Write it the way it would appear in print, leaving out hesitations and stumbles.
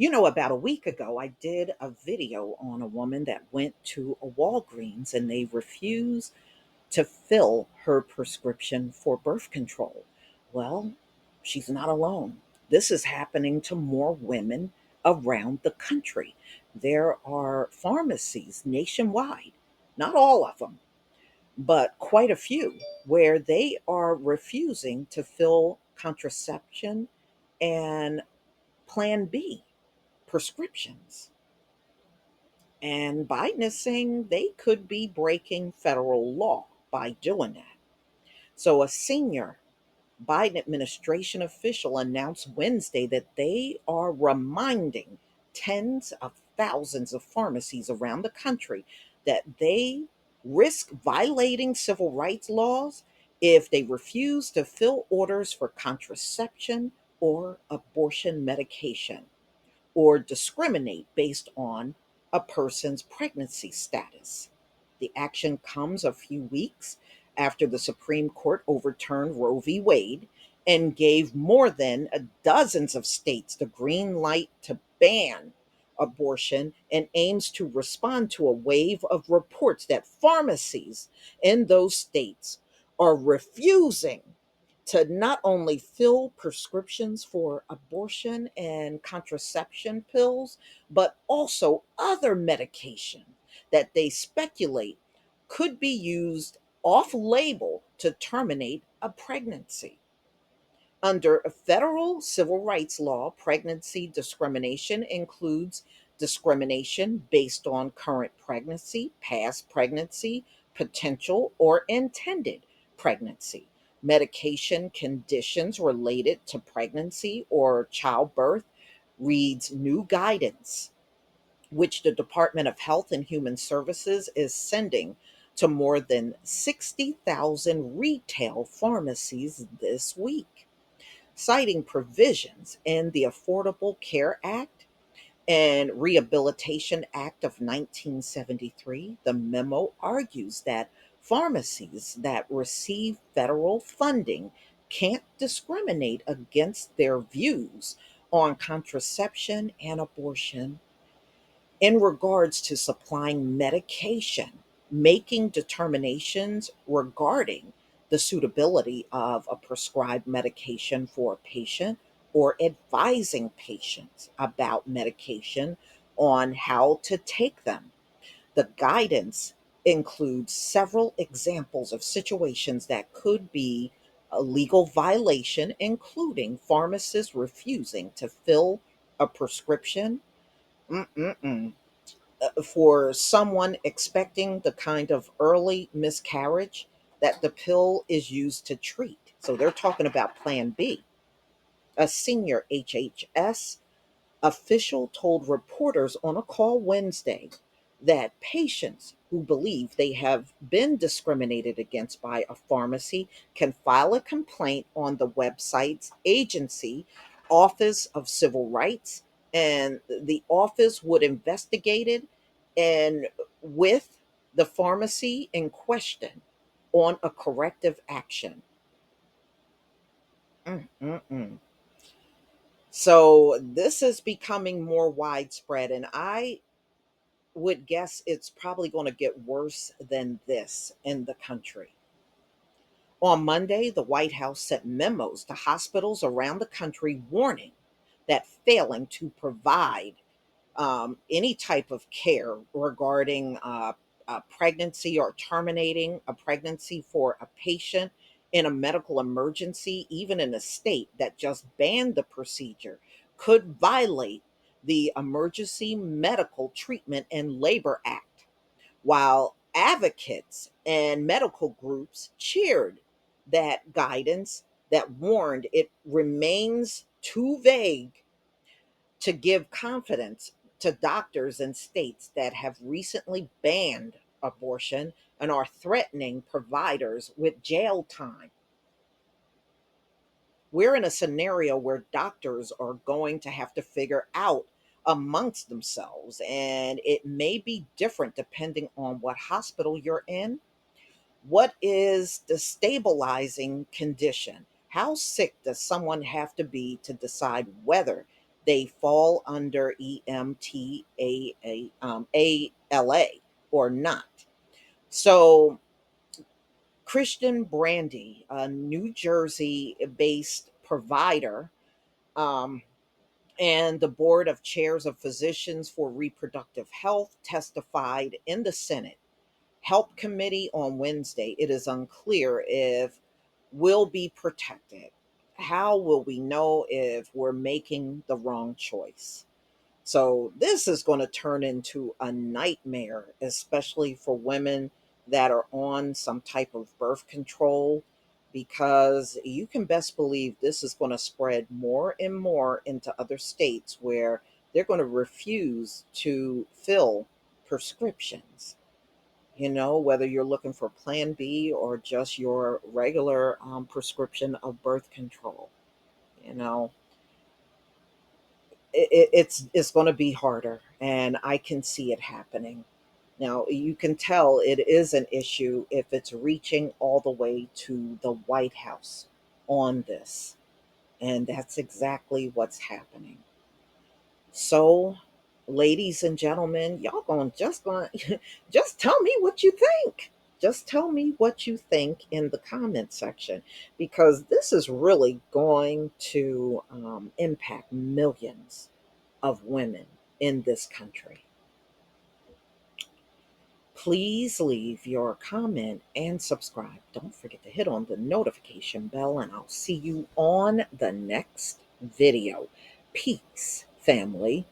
About a week ago, I did a video on a woman that went to a Walgreens and they refused to fill her prescription for birth control. Well, she's not alone. This is happening to more women around the country. There are pharmacies nationwide, not all of them, but quite a few, where they are refusing to fill contraception and Plan B prescriptions. And Biden is saying they could be breaking federal law by doing that. So, a senior Biden administration official announced Wednesday that they are reminding tens of thousands of pharmacies around the country that they risk violating civil rights laws if they refuse to fill orders for contraception or abortion medication, or discriminate based on a person's pregnancy status. The action comes a few weeks after the Supreme Court overturned Roe v. Wade and gave more than dozens of states the green light to ban abortion, and aims to respond to a wave of reports that pharmacies in those states are refusing to not only fill prescriptions for abortion and contraception pills, but also other medication that they speculate could be used off label to terminate a pregnancy. Under a federal civil rights law, pregnancy discrimination includes discrimination based on current pregnancy, past pregnancy, potential or intended pregnancy, medication conditions related to pregnancy or childbirth, reads new guidance, which the Department of Health and Human Services is sending to more than 60,000 retail pharmacies this week, citing provisions in the Affordable Care Act and Rehabilitation Act of 1973. The memo argues that pharmacies that receive federal funding can't discriminate against their views on contraception and abortion in regards to supplying medication, making determinations regarding the suitability of a prescribed medication for a patient, or advising patients about medication on how to take them. The guidance includes several examples of situations that could be a legal violation, including pharmacists refusing to fill a prescription. Mm-mm-mm. For someone expecting the kind of early miscarriage that the pill is used to treat. So they're talking about Plan B. A senior HHS official told reporters on a call Wednesday that patients who believe they have been discriminated against by a pharmacy can file a complaint on the website's agency, Office of Civil Rights, and the office would investigate it and with the pharmacy in question on a corrective action. Mm-mm-mm. So this is becoming more widespread, and I would guess it's probably going to get worse than this in the country. On Monday, the White House sent memos to hospitals around the country warning that failing to provide any type of care regarding a pregnancy or terminating a pregnancy for a patient in a medical emergency, even in a state that just banned the procedure, could violate the Emergency Medical Treatment and Labor Act, while advocates and medical groups cheered that guidance that warned it remains too vague to give confidence to doctors in states that have recently banned abortion and are threatening providers with jail time. We're in a scenario where doctors are going to have to figure out amongst themselves, and it may be different depending on what hospital you're in. What is the stabilizing condition? How sick does someone have to be to decide whether They fall under EMTAALA or not. So, Christian Brandy, a New Jersey based provider, um, and the board of chairs of physicians for reproductive health testified in the Senate Help Committee on Wednesday. It is unclear if we'll be protected. How will we know if we're making the wrong choice? So this is going to turn into a nightmare, especially for women that are on some type of birth control, because you can best believe this is going to spread more and more into other states where they're going to refuse to fill prescriptions. Whether you're looking for Plan B or just your regular prescription of birth control. You know, it's going to be harder, and I can see it happening. Now you can tell it is an issue if it's reaching all the way to the White House on this, and that's exactly what's happening. So, ladies and gentlemen, y'all going just tell me what you think. Just tell me what you think in the comment section, because this is really going to impact millions of women in this country. Please leave your comment and subscribe. Don't forget to hit on the notification bell, and I'll see you on the next video. Peace, family.